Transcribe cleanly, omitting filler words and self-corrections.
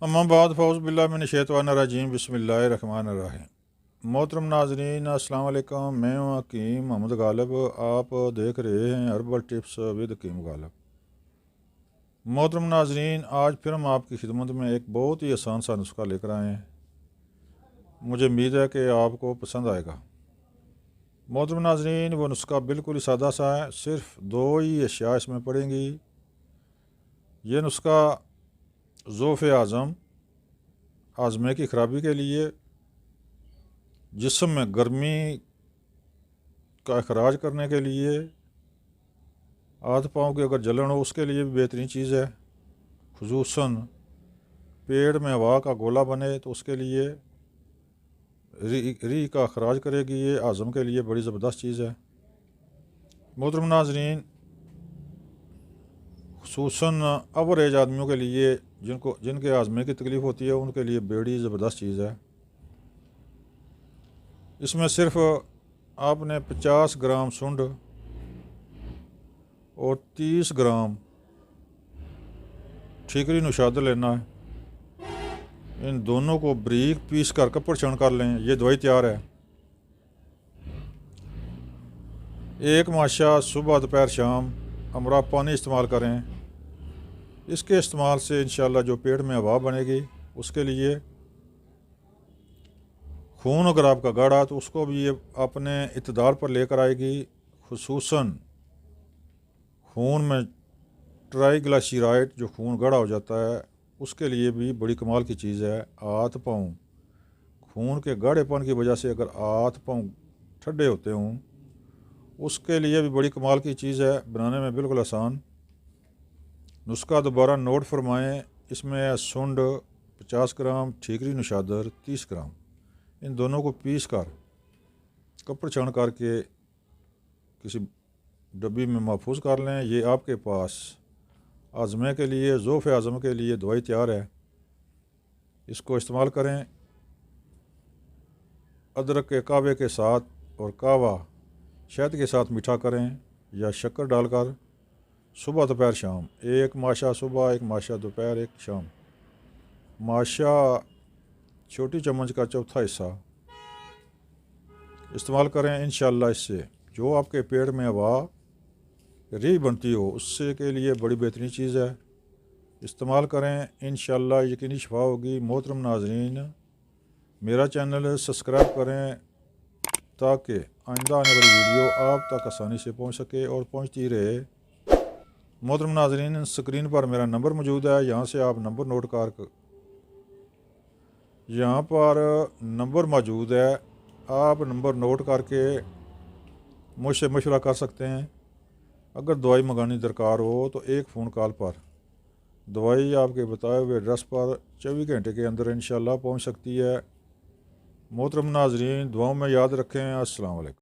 अम्माबाद फ़ौज़ बिल्लाहि मिनश्शैतानिर्रजीम बिस्मिल्लाहिर्रहमानिर्रहीम। मोहतरम नाज़रीन अस्सलाम वालेकुम। मैं हूँ हकीम मोहम्मद गालिब। आप देख रहे हैं हर्बल टिप्स विद हकीम गालिब। मोहतरम नाज़रीन, आज फिर हम आपकी खिदमत में एक बहुत ही आसान सा नुस्खा लेकर आए हैं। मुझे उम्मीद है कि आपको पसंद आएगा। मोहतरम नाज़रीन, वो नुस्खा बिल्कुल ही सादा सा है, सिर्फ दो ही अशिया इसमें पड़ेंगी। ये नुस्खा ज़ोफ़ आज़म, आज़मे की ख़राबी के लिए, जिस्म में गर्मी का अखराज करने के लिए, हाथ पाँव की अगर जलन हो उसके लिए भी बेहतरीन चीज़ है। खुसूसन पेट में हवा का गोला बने तो उसके लिए, री का अखराज करेगी, ये आज़म के लिए बड़ी ज़बरदस्त चीज़ है। मोहतरम नाज़रीन, खुसूसन अवर एज आदमियों के लिए जिनके आज़मे की तकलीफ़ होती है उनके लिए बड़ी ज़बरदस्त चीज़ है। इसमें सिर्फ आपने 50 ग्राम सुंड और 30 ग्राम ठीकरी नुशादर लेना है। इन दोनों को बारीक पीस कर कपड़ छण कर लें। ये दवाई तैयार है। एक माशा सुबह दोपहर शाम अमरा पानी इस्तेमाल करें। इसके इस्तेमाल से इंशाल्लाह जो पेट में हवा बनेगी उसके लिए, खून अगर आपका गाढ़ा तो उसको भी ये अपने इत्तदाल पर लेकर आएगी। खुसूसन खून में ट्राइग्लिसराइड, जो खून गाढ़ा हो जाता है, उसके लिए भी बड़ी कमाल की चीज़ है। हाथ पाँव खून के गाढ़ेपन की वजह से अगर हाथ पाँव ठंडे होते हों उसके लिए भी बड़ी कमाल की चीज़ है, बनाने में बिल्कुल आसान। नुस्खा दोबारा नोट फरमाएँ। इसमें है सुंड 50 ग्राम, ठीकरी नुशादर 30 ग्राम। इन दोनों को पीस कर कपड़ छान करके किसी डब्बी में महफूज कर लें। ये आपके पास आज़मे के लिए, ज़ोफ़ आज़म के लिए दवाई तैयार है। इसको इस्तेमाल करें। अदरक के कहवे के साथ और कहवा शहद के साथ मीठा करें या शक्कर डालकर सुबह दोपहर शाम, एक माशा सुबह, एक माशा दोपहर, एक शाम। माशा छोटी चम्मच का चौथा हिस्सा इस्तेमाल करें। इंशाल्लाह इससे जो आपके पेट में हवा री बनती हो उससे के लिए बड़ी बेहतरीन चीज़ है। इस्तेमाल करें, इंशाल्लाह यकीनी शिफा होगी। मोहतरम नाज़रीन, मेरा चैनल सब्सक्राइब करें ताकि आइंदा आने वाली वीडियो आप तक आसानी से पहुंच सके और पहुंचती रहे। मोहतरम नाज़रीन, स्क्रीन पर मेरा नंबर मौजूद है, यहाँ से आप नंबर नोट कर, यहाँ पर नंबर मौजूद है, आप नंबर नोट करके मुझसे मशवरा कर सकते हैं। अगर दवाई मंगानी दरकार हो तो एक फ़ोन कॉल पर दवाई आपके बताए हुए एड्रेस पर 24 घंटे के अंदर इंशाल्लाह पहुंच सकती है। मोहतरम नाज़रीन, दुआओं में याद रखें। अस्सलाम वालेकुम।